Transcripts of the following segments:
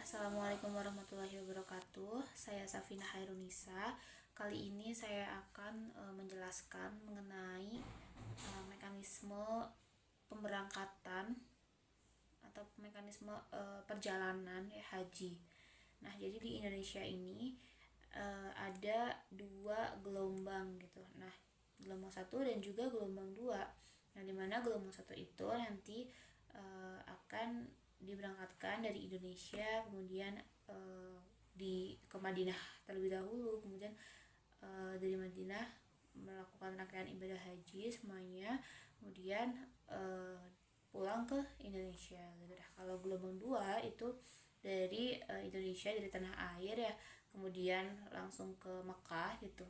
Assalamualaikum warahmatullahi wabarakatuh. Saya Safina Hairunisa. Kali ini saya akan menjelaskan mengenai mekanisme pemberangkatan atau mekanisme perjalanan haji. Nah, jadi di Indonesia ini ada dua gelombang gitu. Nah, gelombang 1 dan juga gelombang 2. Nah, dimana gelombang 1 itu nanti akan diberangkatkan dari Indonesia, kemudian ke Madinah terlebih dahulu, kemudian dari Madinah melakukan rangkaian ibadah haji semuanya, kemudian pulang ke Indonesia gitu. Kalau gelombang 2 itu dari Indonesia, dari tanah air ya, kemudian langsung ke Mekah gitu.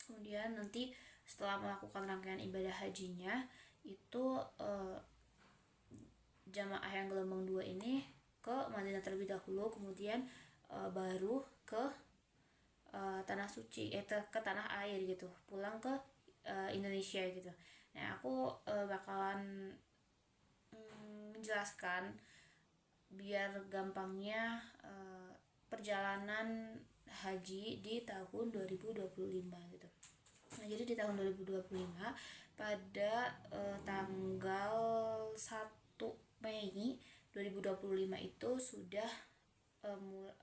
Kemudian nanti setelah melakukan rangkaian ibadah hajinya itu jamaah yang gelombang 2 ini ke Madinah terlebih dahulu, kemudian baru ke tanah suci, ke tanah air gitu, pulang ke Indonesia gitu. Nah, aku bakalan menjelaskan biar gampangnya perjalanan haji di tahun 2025 gitu. Nah, jadi di tahun 2025 pada tanggal 1 Mei 2025 itu sudah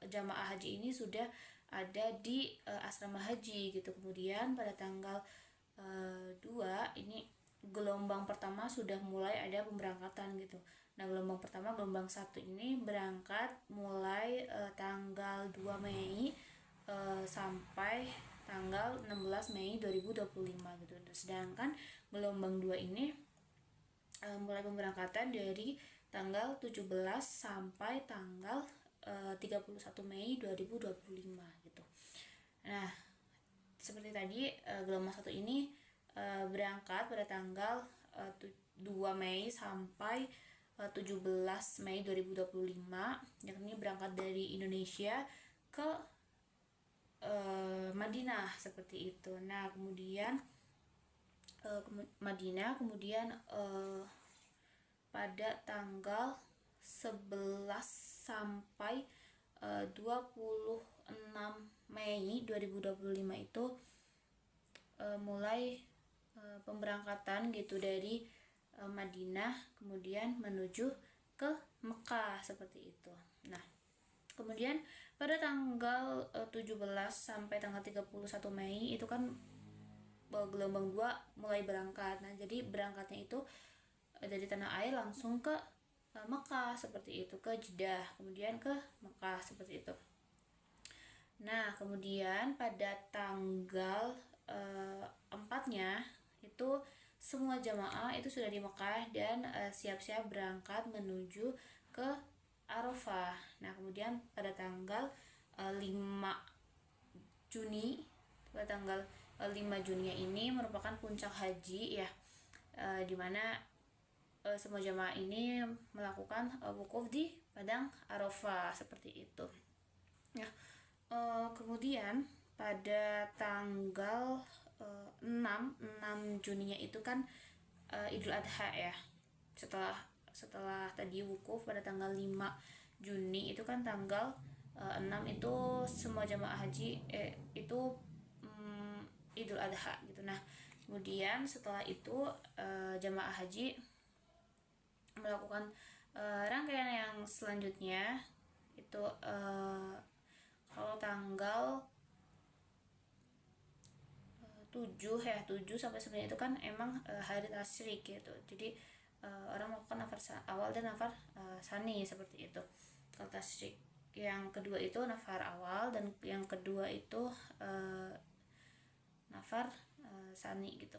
jamaah haji ini sudah ada di asrama haji gitu. Kemudian pada tanggal 2 ini gelombang pertama sudah mulai ada pemberangkatan gitu. Nah, gelombang pertama, gelombang 1 ini berangkat mulai tanggal 2 Mei sampai tanggal 16 Mei 2025 gitu. Sedangkan gelombang 2 ini mulai pemberangkatan dari tanggal 17 sampai tanggal 31 Mei 2025 gitu. Nah, seperti tadi gelombang 1 ini berangkat pada tanggal 2 Mei sampai 17 Mei 2025, yakni berangkat dari Indonesia ke Madinah seperti itu. Nah, kemudian Madinah, kemudian pada tanggal 11 sampai 26 Mei 2025 itu mulai pemberangkatan gitu dari Madinah, kemudian menuju ke Mekah seperti itu. Nah, kemudian pada tanggal 17 sampai tanggal 31 Mei itu kan gelombang 2 mulai berangkat. Nah, jadi berangkatnya itu dari tanah air langsung ke Mekah seperti itu, ke Jeddah, kemudian ke Mekah seperti itu. Nah, kemudian pada tanggal 4-nya itu semua jamaah itu sudah di Mekah dan siap-siap berangkat menuju ke Arafah. Nah, kemudian pada tanggal 5 Juni, pada tanggal 5 Juni ini merupakan puncak haji ya, dimana semua jamaah ini melakukan wukuf di padang Arafah seperti itu. Nah, kemudian pada tanggal 6 Juninya itu kan Idul Adha ya. Setelah tadi wukuf pada tanggal 5 Juni itu kan tanggal 6 itu semua jamaah haji itu Idul Adha gitu. Nah, kemudian setelah itu jamaah haji melakukan rangkaian yang selanjutnya itu kalau tanggal 7 sampai 9 itu kan emang hari tasyrik gitu. Jadi orang melakukan nafar awal dan nafar sani seperti itu. Kalau tasyrik yang kedua itu nafar awal dan yang kedua itu nafar sani gitu.